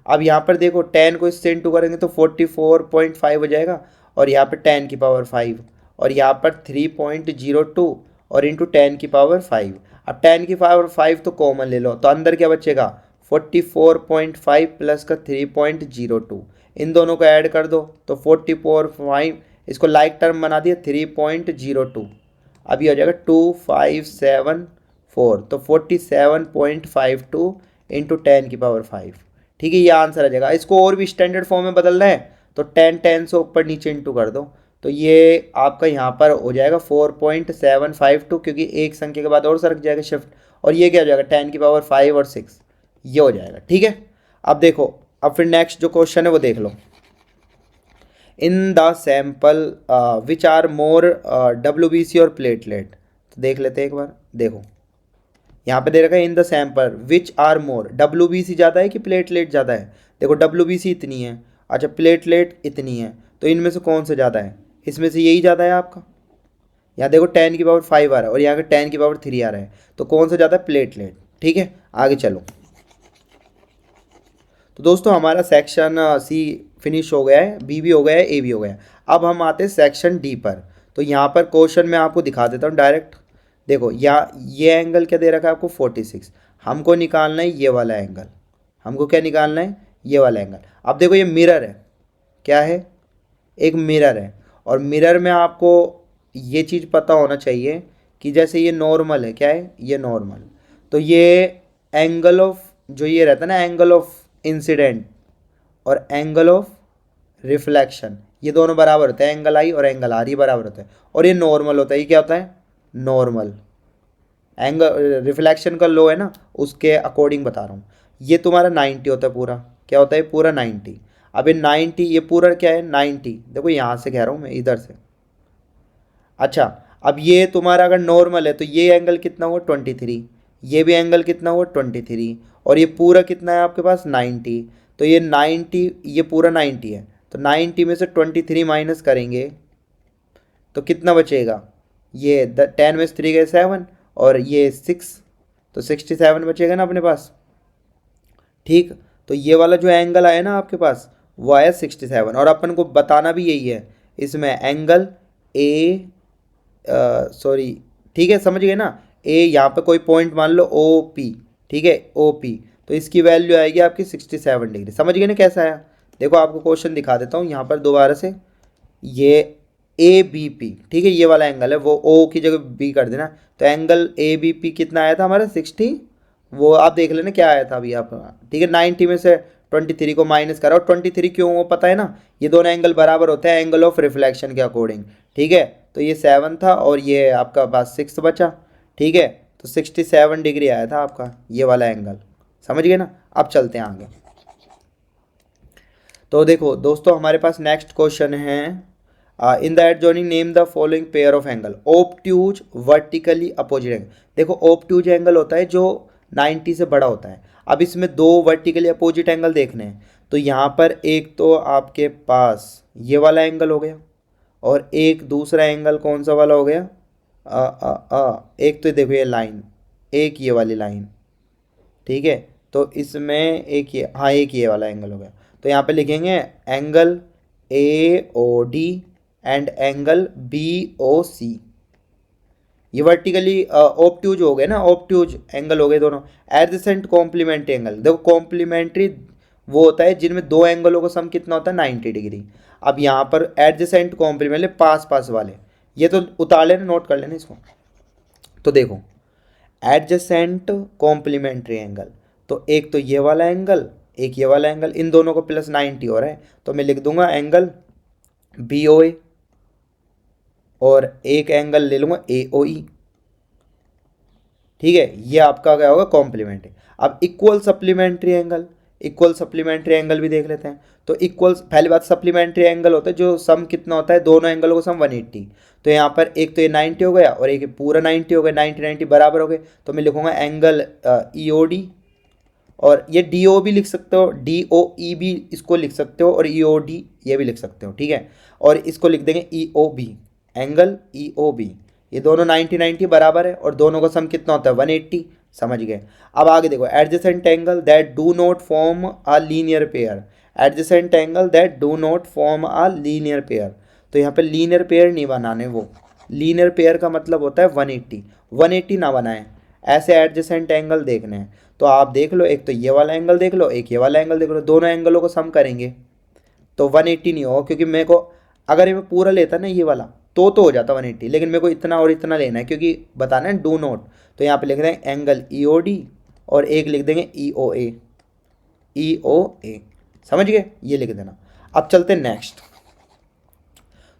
अब यहाँ पर देखो 10 को इससे इंटू करेंगे तो 44.5 हो जाएगा, और यहाँ पर 10 की पावर 5, और यहाँ पर 3.02 और इंटू 10 की पावर 5। अब 10 की पावर 5 तो कॉमन ले लो, तो अंदर क्या बचेगा 44.5 प्लस का 3.02, इन दोनों को ऐड कर दो तो 44.5, इसको लाइक टर्म बना दिया 3.02, अभी हो जाएगा 2574, तो 47.52 इंटू 10 की पावर 5। ठीक है, ये आंसर आ जाएगा। इसको और भी स्टैंडर्ड फॉर्म में बदलना है तो 10 10 से ऊपर नीचे इंटू कर दो, तो ये आपका यहाँ पर हो जाएगा 4.752, क्योंकि एक संख्या के बाद और सरक जाएगा शिफ्ट, और ये क्या हो जाएगा 10 की पावर 5 और 6, ये हो जाएगा। ठीक है, अब देखो, अब फिर नेक्स्ट जो क्वेश्चन है वो देख लो। In the sample which are more WBC और प्लेटलेट, तो देख लेते हैं एक बार। देखो यहाँ पे दे रखा है in the sample which are more, WBC ज़्यादा है कि प्लेटलेट ज़्यादा है। देखो डब्ल्यूबीसी इतनी है, अच्छा प्लेटलेट इतनी है, तो इनमें से कौन सा ज़्यादा है, इसमें से यही ज़्यादा है आपका। यहाँ देखो 10 की पावर 5 आ रहा है और यहाँ का 10 की पावर 3 आ रहा है, तो कौन सा ज़्यादा है, प्लेटलेट। ठीक है, आगे चलो। तो दोस्तों हमारा सेक्शन सी फिनिश हो गया है, बी भी हो गया है, ए भी हो गया है। अब हम आते हैं सेक्शन डी पर। तो यहाँ पर क्वेश्चन मैं आपको दिखा देता हूँ डायरेक्ट। देखो ये एंगल क्या दे रखा है आपको 46, हमको निकालना है ये वाला एंगल, हमको क्या निकालना है, ये वाला एंगल। अब देखो ये मिरर है, क्या है, एक मिरर है, और मिरर में आपको ये चीज़ पता होना चाहिए कि जैसे ये नॉर्मल है, क्या है, ये नॉर्मल, तो ये एंगल ऑफ जो ये रहता है ना, एंगल ऑफ इंसिडेंट और एंगल ऑफ रिफ्लेक्शन, ये दोनों बराबर होते हैं, एंगल आई और एंगल आर ये बराबर होते हैं, और ये नॉर्मल होता है। ये क्या होता है, नॉर्मल। एंगल रिफ्लेक्शन का लो है ना, उसके अकॉर्डिंग बता रहा हूँ। ये तुम्हारा 90 होता है पूरा, क्या होता है पूरा 90। अब ये 90, ये पूरा क्या है 90, देखो यहाँ से कह रहा हूँ मैं, इधर से। अच्छा, अब ये तुम्हारा अगर नॉर्मल है तो ये एंगल कितना हुआ 23, ये भी एंगल कितना हुआ 23, और ये पूरा कितना है आपके पास 90, तो ये 90, ये पूरा 90 है, तो 90 में से 23 माइनस करेंगे तो कितना बचेगा, ये 10 में से 3 गए 7 और ये 6, तो 67 बचेगा ना अपने पास। ठीक, तो ये वाला जो एंगल आया ना आपके पास वो आया 67, और अपन को बताना भी यही है इसमें एंगल ए, सॉरी, ठीक है समझ गए ना, ए यहाँ पे कोई पॉइंट मान लो ओ पी, ठीक है ओ पी, तो इसकी वैल्यू आएगी आपकी 67 डिग्री। समझ गए ना कैसा आया। देखो आपको क्वेश्चन दिखा देता हूँ यहाँ पर दोबारा से, ये ए बी पी, ठीक है, ये वाला एंगल है, वो ओ की जगह बी कर देना, तो एंगल ए बी पी कितना आया था हमारा 60, वो आप देख लेना क्या आया था अभी आप। ठीक है, 90 में से 23 को माइनस करा, और 23 क्यों वो पता है ना, ये दोनों एंगल बराबर होते हैं एंगल ऑफ रिफ्लेक्शन के अकॉर्डिंग। ठीक है, तो ये 7 था और ये आपका पास 6 बचा। ठीक है, तो 67 डिग्री आया था आपका ये वाला एंगल, समझ गए ना। अब चलते हैं आगे। तो देखो दोस्तों हमारे पास नेक्स्ट क्वेश्चन है, in the adjoining name the following pair of angle, obtuse vertically opposite angle. देखो ऑब्ट्यूज एंगल होता है जो 90 से बड़ा होता है। अब इसमें दो वर्टिकली अपोजिट एंगल देखने हैं, तो यहाँ पर एक तो आपके पास ये वाला एंगल हो गया, और एक दूसरा एंगल कौन सा वाला हो गया, एक तो देखो ये लाइन, एक ये वाली लाइन, ठीक है। तो इसमें एक ये, हाँ एक ये वाला एंगल हो गया। तो यहाँ पे लिखेंगे angle A O D and angle B O C. ये वर्टिकली ऑब्ट्यूज हो गए ना, ऑब्ट्यूज एंगल हो गए दोनों। एडजेसेंट कॉम्प्लीमेंट्री एंगल, देखो कॉम्प्लीमेंट्री वो होता है जिनमें दो एंगलों का सम कितना होता है 90 डिग्री। अब यहाँ पर एडजेसेंट कॉम्प्लीमेंट पास पास वाले, ये तो उतार लेना, नोट कर लेना इसको। तो देखो एडजेसेंट कॉम्प्लीमेंट्री एंगल, तो एक तो ये वाला एंगल, एक ये वाला एंगल, इन दोनों को प्लस 90 हो रहा है, तो मैं लिख दूंगा एंगल बी ओ ए, और एक एंगल ले लूँगा ए ओ ई, ठीक है। ये आपका क्या होगा, कॉम्प्लीमेंट्री। अब equal supplementary angle, equal supplementary angle भी देख लेते हैं। तो इक्वल, पहली बात सप्लीमेंट्री एंगल होता है जो सम कितना होता है, दोनों एंगलों को सम 180। तो यहाँ पर एक तो ये 90 हो गया और एक पूरा 90 हो गया, 90 90 बराबर हो गए। तो मैं लिखूंगा एंगल ई ओ डी, और ये डी ओ भी लिख सकते हो, डी ओ ई भी इसको लिख सकते हो, और ई ओ डी ये भी लिख सकते हो, ठीक है। और इसको लिख देंगे E O B, angle E O B. ये दोनों 90 90 बराबर है, और दोनों का सम कितना होता है 180, समझ गए। अब आगे देखो adjacent angle that do not form a linear pair, adjacent angle that do not form a linear pair. तो यहाँ पे लीनियर पेयर नहीं बनाने, वो लीनियर पेयर का मतलब होता है 180, 180 ना बनाए, ऐसे एडजेसेंट एंगल देखने हैं। तो आप देख लो, एक तो ये वाला एंगल देख लो, एक ये वाला एंगल देख लो, दोनों एंगलों को सम करेंगे तो 180 नहीं होगा, क्योंकि मेरे को अगर ये मैं पूरा लेता ना ये वाला तो हो जाता 180, लेकिन मेरे को इतना और इतना लेना है क्योंकि बताना है डू नॉट। तो यहाँ पे लिख देंगे एंगल ई ओ डी, और एक लिख देंगे ई ओ ए, ई ओ ए, समझ गए, ये लिख देना। अब चलते हैं नेक्स्ट।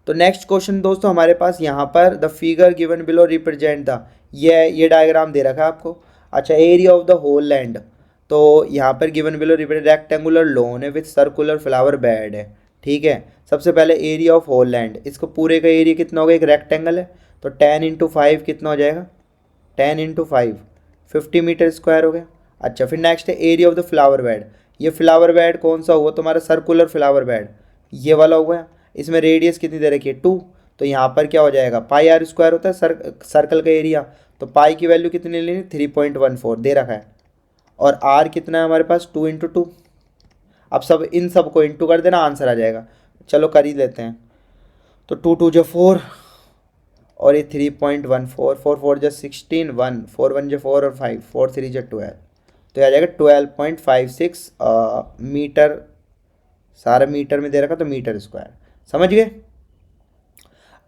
तो नेक्स्ट क्वेश्चन दोस्तों हमारे पास यहाँ पर the figure given below represent the, ये डायग्राम दे रखा है आपको। अच्छा, area of the whole land, तो यहाँ पर given below represent rectangular lawn है विथ सर्कुलर फ्लावर बेड है, ठीक है। सबसे पहले एरिया ऑफ होल लैंड, इसको पूरे का एरिया कितना होगा, एक रेक्टेंगल है तो 10 × 5 कितना हो जाएगा, 10 × 5 50 मीटर स्क्वायर हो गया। अच्छा, फिर नेक्स्ट है area of the flower bed, ये फ्लावर बेड कौन सा हुआ तुम्हारा, सर्कुलर फ्लावर बेड, ये वाला हुआ है। इसमें रेडियस कितनी दे रखी है 2, तो यहाँ पर क्या हो जाएगा पाई आर स्क्वायर होता है सर्कल का एरिया, तो पाई की वैल्यू कितनी लेनी 3.14 दे रखा है, और आर कितना है हमारे पास 2 × 2। अब सब इन सब को इंटू कर देना, आंसर आ जाएगा। चलो कर ही लेते हैं। तो 2 2 जो 4, और ये 3.14, 4 4 जो 16, 1 4 1 जो 4 और 5 4 3 जो 12, तो आ जाएगा 12.56 मीटर, सारा मीटर में दे रखा तो मीटर स्क्वायर, समझ गए।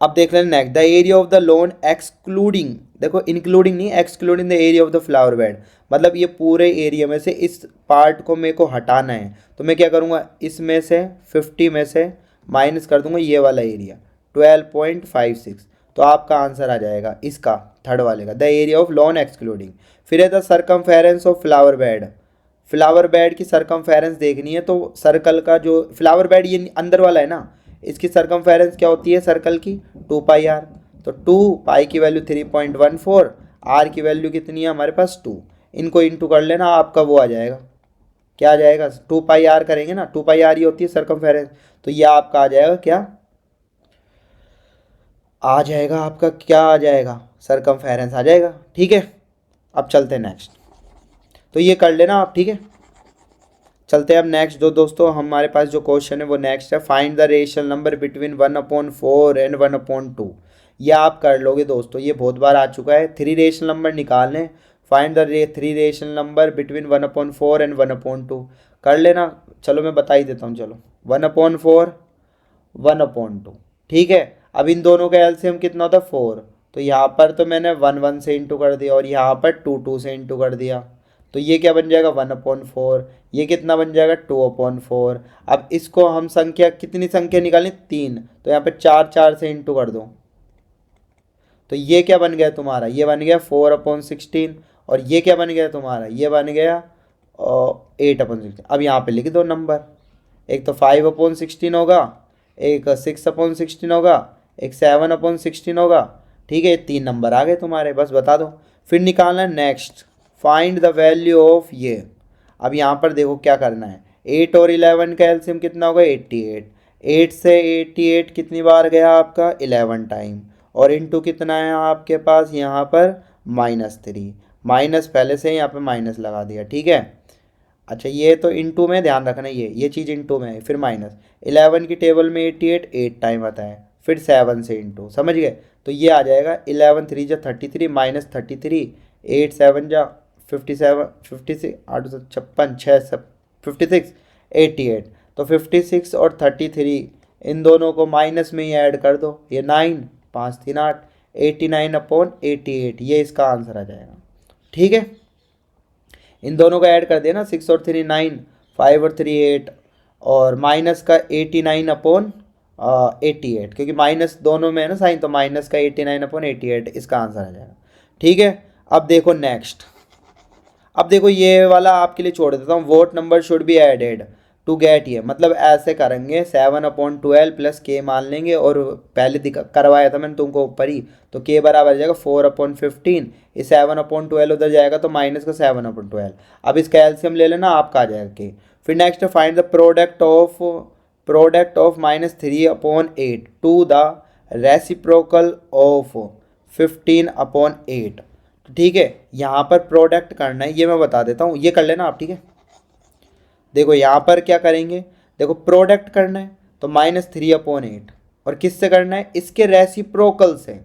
अब देख लें next, the area of the loan excluding, देखो इंक्लूडिंग नहीं, excluding the area of the flower bed, मतलब ये पूरे एरिया में से इस पार्ट को मेरे को हटाना है, तो मैं क्या करूँगा, इसमें से 50 में से माइनस कर दूंगा ये वाला एरिया 12.56, तो आपका आंसर आ जाएगा इसका थर्ड वाले का, the area of lawn excluding. फिर है the circumference of flower bed, flower bed की सरकमफेरेंस देखनी है, तो सर्कल का जो फ्लावर बेड ये अंदर वाला है ना, इसकी सरकमफेरेंस क्या होती है सर्कल की 2 पाई आर, तो 2 पाई की वैल्यू 3.14, आर की वैल्यू कितनी है हमारे पास 2, इनको इंटू कर लेना, आपका वो आ जाएगा, क्या आ जाएगा 2 पाई आर करेंगे ना, 2 पाई आर ही होती है सरकमफेरेंस, तो ये आपका आ जाएगा क्या, आ जाएगा आपका क्या आ जाएगा, सरकमफेरेंस आ जाएगा, ठीक है। अब चलते हैं नेक्स्ट, तो ये कर लेना आप, ठीक है। चलते हैं अब नेक्स्ट। दोस्तों हमारे पास जो क्वेश्चन है वो नेक्स्ट है, find the rational number between 1/4 and 1/2। ये आप कर लोगे दोस्तों, ये बहुत बार आ चुका है। 3 रेशनल नंबर निकालने, find the 3 rational number between 1/4 and 1/2 कर लेना। चलो मैं बता ही देता हूँ, चलो 1/4 1/2, ठीक है। अब इन दोनों का एलसीएम कितना होता है 4, तो यहाँ पर तो मैंने 1 1 से इंटू कर दिया, और यहाँ पर 2 2 से इंटू कर दिया, तो ये क्या बन जाएगा 1/4, ये कितना बन जाएगा 2/4। अब इसको हम संख्या, कितनी संख्या निकालें 3, तो यहाँ पे 4 4 से इंटू कर दो, तो ये क्या बन गया तुम्हारा, ये बन गया 4/16, और ये क्या बन गया तुम्हारा, ये बन गया और 8/16। अब यहाँ पे लिख दो नंबर, एक तो 5/16 होगा, एक 6/16 होगा, एक 7/16 होगा। ठीक है, ये 3 नंबर आ गए तुम्हारे, बस बता दो। फिर निकालना है next, find the value of ये। अब यहाँ पर देखो क्या करना है, 8 और 11 का एलसीएम कितना होगा 88। 8 से 88 कितनी बार गया आपका 11 टाइम, और इंटू कितना है आपके पास यहाँ पर -3, माइनस पहले से यहाँ पे माइनस लगा दिया। ठीक है, अच्छा ये तो इंटू में ध्यान रखना, ये चीज़ इंटू में है, फिर माइनस 11 की टेबल में 88 8 टाइम आता है, फिर 7 से इंटू, समझ गए। तो ये आ जाएगा 11 3 जा 33 -33, 8 7 जा 57, 56 8 से 56 6 सब 56 88। तो 56 और 33 इन दोनों को माइनस में ही ऐड कर दो, ये 9 5 3 8, 89/88, ये इसका आंसर आ जाएगा। ठीक है, इन दोनों को ऐड कर दिया ना, 6 और 3 9, 5 और 3 8, और माइनस का 89/88, क्योंकि माइनस दोनों में है ना साइन, तो माइनस का 89/88 इसका आंसर आ जाएगा। ठीक है, अब देखो नेक्स्ट, अब देखो ये वाला आपके लिए छोड़ देता हूँ, what number should be added to get ये, मतलब ऐसे करेंगे 7/12 प्लस के मान लेंगे, और पहले करवाया था मैंने तुमको ऊपर ही, तो के बराबर जाएगा 4/15, ये 7/12 उधर जाएगा तो माइनस का 7/12। अब इसका एलसीएम ले लेना, आपका आ जाएगा के। फिर next find the product of -3/8 to the reciprocal of 15/8। ठीक है, यहाँ पर प्रोडक्ट करना है, ये मैं बता देता हूँ, ये कर लेना आप। ठीक है, देखो यहाँ पर क्या करेंगे, देखो प्रोडक्ट करना है तो -3/8, और किससे करना है, इसके रेसिप्रोकल से,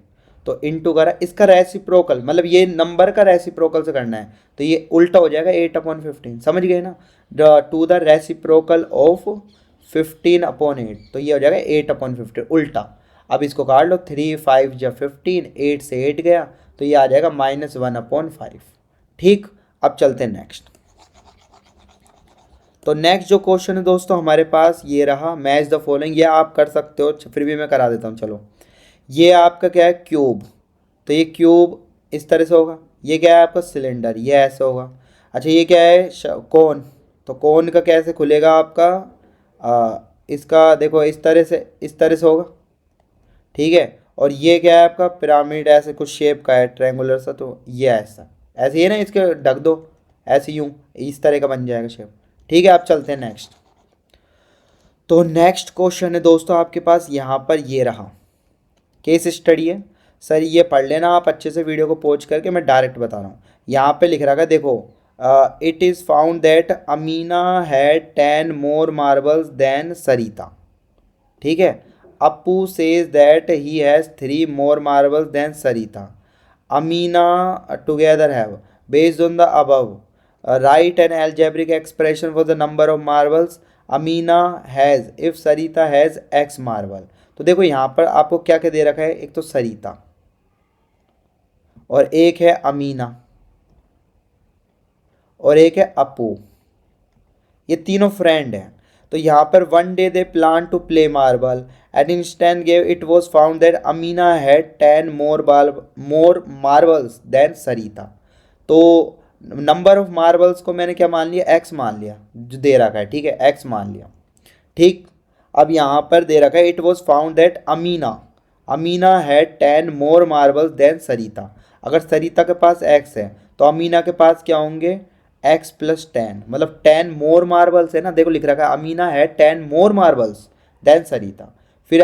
तो इंटू करा इसका रेसिप्रोकल, मतलब ये नंबर का रेसिप्रोकल से करना है, तो ये उल्टा हो जाएगा 8/15, समझ गए ना, टू द रेसिप्रोकल ऑफ 15/8, तो ये हो जाएगा 8/15 उल्टा। अब इसको काट लो, 3 5 जा 15, 8 से 8 गया, तो ये आ जाएगा -1/5। ठीक, अब चलते हैं नेक्स्ट। तो नेक्स्ट जो क्वेश्चन है दोस्तों हमारे पास ये रहा, मैच द फॉलोइंग, ये आप कर सकते हो, फिर भी मैं करा देता हूँ। चलो, ये आपका क्या है क्यूब, तो ये क्यूब इस तरह से होगा, ये क्या है आपका सिलेंडर, ये ऐसे होगा। अच्छा ये क्या है कोन, तो कोन का कैसे खुलेगा आपका, इसका देखो इस तरह से होगा। ठीक है, और ये क्या है आपका पिरामिड, ऐसे कुछ शेप का है ट्रायंगुलर सा, तो ये ऐसा ऐसे ही है ना, इसके ढक दो ऐसे यूँ, इस तरह का बन जाएगा शेप। ठीक है, आप चलते हैं नेक्स्ट। तो नेक्स्ट क्वेश्चन है दोस्तों आपके पास यहाँ पर ये रहा, केस स्टडी है। सर ये पढ़ लेना आप अच्छे से, वीडियो को पॉज करके, मैं डायरेक्ट बता रहा हूँ। यहाँ पे लिख रखा है देखो, it is found that Amina had 10 more marbles than Sarita. ठीक है, Appu says that he has 3 more marbles than Sarita. Amina together have, based on the above, write an algebraic expression for the number of marbles Amina has if Sarita has x marble. तो देखो यहाँ पर आपको क्या क्या दे रखा है, एक तो सरिता और एक है अमीना और एक है अपू, ये तीनों फ्रेंड हैं। तो यहाँ पर one day they plan to play marble at instant gave it was found that Amina had 10 more marbles than Sarita. तो नंबर ऑफ मार्बल्स को मैंने क्या मान लिया, एक्स मान लिया, जो दे रखा है। ठीक है, एक्स मान लिया। ठीक, अब यहाँ पर दे रखा है it was found that Amina had 10 more marbles than Sarita. अगर सरिता के पास एक्स है तो अमीना के पास क्या होंगे, x + 10, मतलब 10 मोर मार्बल्स है ना, देखो लिख रखा है अमीना है 10 मोर मार्बल्स देन सरिता। फिर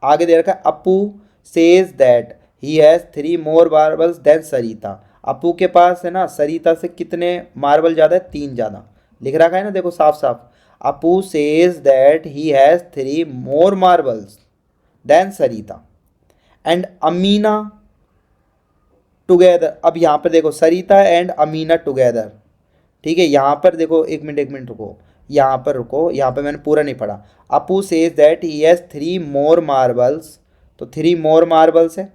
आगे दे रखा है Appu says that he has 3 more marbles than Sarita. Appu के पास है ना सरिता से कितने मार्बल ज़्यादा है, 3 ज़्यादा लिख रखा है ना, देखो साफ साफ, Appu says that he has 3 more marbles than Sarita and Amina together. अब यहाँ पर देखो सरिता एंड अमीना टुगेदर। ठीक है, यहाँ पर देखो एक मिनट रुको, यहाँ पर मैंने पूरा नहीं पढ़ा। Appu says that he has 3 more marbles, तो 3 मोर मार्बल्स है।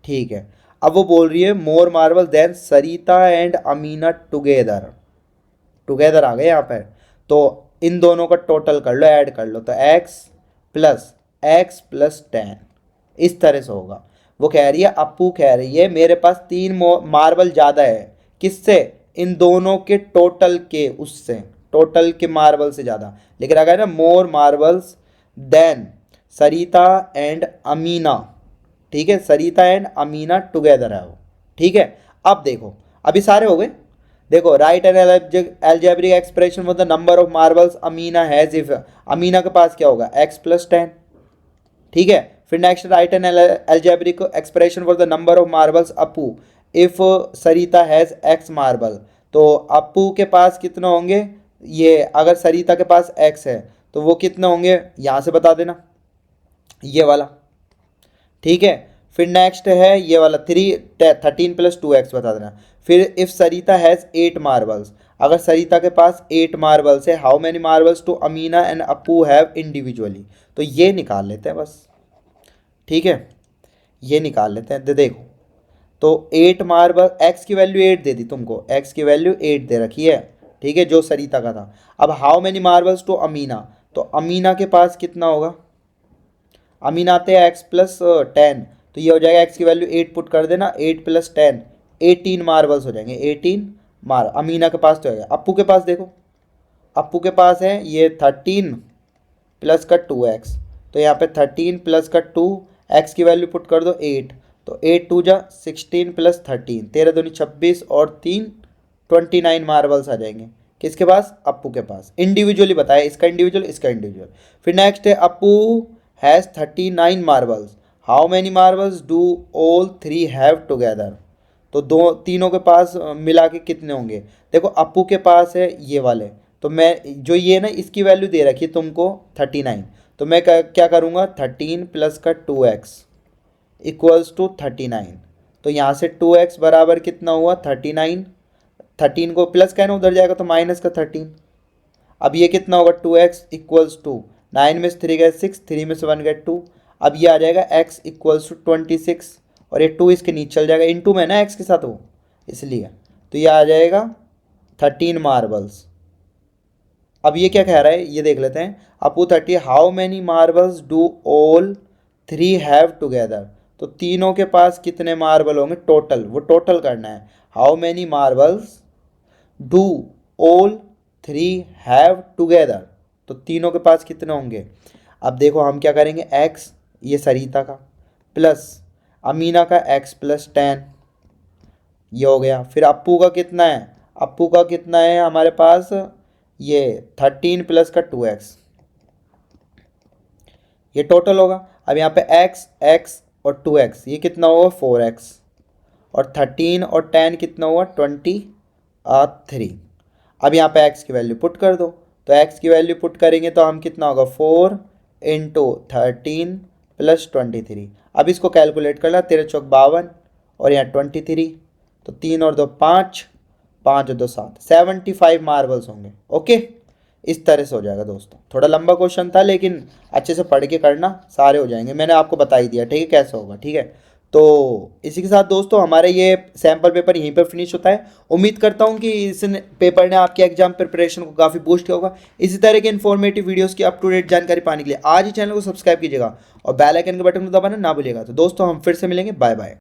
ठीक है, अब वो बोल रही है more marble than Sarita and Amina together आ गए यहाँ पर। तो इन दोनों का टोटल कर लो, ऐड कर लो, तो x + 10 इस तरह से होगा। वो कह रही है, अपू कह रही है मेरे पास 3 मार्बल ज़्यादा है, किससे, इन दोनों के टोटल के उससे, टोटल के मार्बल से ज़्यादा। लेकिन अगर ना more marbles than Sarita and Amina, ठीक है, सरिता एंड अमीना टुगेदर है वो, ठीक है। अब देखो, अभी सारे हो गए। देखो, right an algebraic expression for the number of marbles Amina has if, Amina के पास क्या होगा, x + 10, ठीक है। फिर next, write an algebraic expression for the number of marbles Appu if Sarita has x marble. तो अपू के पास कितने होंगे, ये अगर सरिता के पास x है तो वो कितने होंगे, यहाँ से बता देना, ये वाला, ठीक है। फिर नेक्स्ट है ये वाला 13 + 2x बता देना। फिर इफ सरिता हैज़ 8 मार्बल्स, अगर सरिता के पास 8 मार्बल्स है, how many marbles to Amina and Appu have individually, तो ये निकाल लेते हैं बस, ठीक है, ये निकाल लेते हैं। देखो, तो 8 मार्बल, x की वैल्यू 8 दे दी तुमको, x की वैल्यू 8 दे रखी है, ठीक है, जो सरिता का था। अब how many marbles to Amina, तो अमीना के पास कितना होगा, अमीना आते हैं x + 10, तो ये हो जाएगा x की वैल्यू 8 पुट कर देना, 8 + 10 18 मार्बल्स हो जाएंगे, 18 अमीना के पास तो है। अप्पू के पास देखो, अप्पू के पास है ये 13 + का 2x, तो यहाँ पे 13 + का 2, x की वैल्यू पुट कर दो 8, तो 8 2 जा 16 + 13, 13 दूनी 26 और 3 29 मार्बल्स आ जाएंगे। किसके पास, अप्पू के पास। इंडिविजुअली बताया, इसका इंडिविजुअल, इसका इंडिविजुअल। फिर नेक्स्ट है Appu has 39 marbles, how many marbles do all 3 have together, तो तीनों के पास मिला के कितने होंगे। देखो, अप्पू के पास है ये वाले, तो मैं जो ये ना इसकी वैल्यू दे रखी है तुमको 39, तो मैं क्या करूँगा, 13 + का 2x = 39, तो यहाँ से 2x बराबर कितना हुआ 39, 13 को प्लस का है ना, उधर जाएगा तो माइनस का 13। अब ये कितना होगा, 2x = 9 में से 3 गए 6, 3 में से 1 गए 2, अब ये आ जाएगा x = 26, और ये 2 इसके नीचे चल जाएगा, इनटू में ना x के साथ वो, इसलिए तो ये आ जाएगा 13 मार्बल्स। अब ये क्या कह रहा है ये देख लेते हैं। अपू 30, how many marbles do all 3 have together, तो तीनों के पास कितने मार्बल होंगे टोटल, वो टोटल करना है। How many marbles do all 3 have together, तो तीनों के पास कितने होंगे। अब देखो हम क्या करेंगे, x ये सरिता का प्लस अमीना का x + 10, ये हो गया। फिर अप्पू का कितना है, अप्पू का कितना है हमारे पास, ये 13 + का 2x, ये टोटल होगा। अब यहाँ पे x और 2x, ये कितना होगा 4x, और 13 और 10 कितना हुआ 23। अब यहाँ पे x की वैल्यू पुट कर दो, तो x की वैल्यू पुट करेंगे तो हम कितना होगा 4 × 13 + 23। अब इसको कैलकुलेट कर ला, 13 चौक 52 और यहाँ 23, तो 3 और 2 5, 5 और 2 7, 75 मार्बल्स होंगे। ओके, इस तरह से हो जाएगा दोस्तों। थोड़ा लंबा क्वेश्चन था लेकिन अच्छे से पढ़ के करना, सारे हो जाएंगे, मैंने आपको बता ही दिया, ठीक है, कैसे होगा, ठीक है। तो इसी के साथ दोस्तों हमारे ये सैम्पल पेपर यहीं पर फिनिश होता है। उम्मीद करता हूँ कि इस पेपर ने आपके एग्जाम प्रिपरेशन को काफ़ी बूस्ट किया होगा। इसी तरह के इन्फॉर्मेटिव वीडियोस की अप टू डेट जानकारी पाने के लिए आज ही चैनल को सब्सक्राइब कीजिएगा और बेल आइकन के बटन को दबाना ना भूलिएगा। तो दोस्तों हम फिर से मिलेंगे, बाय बाय।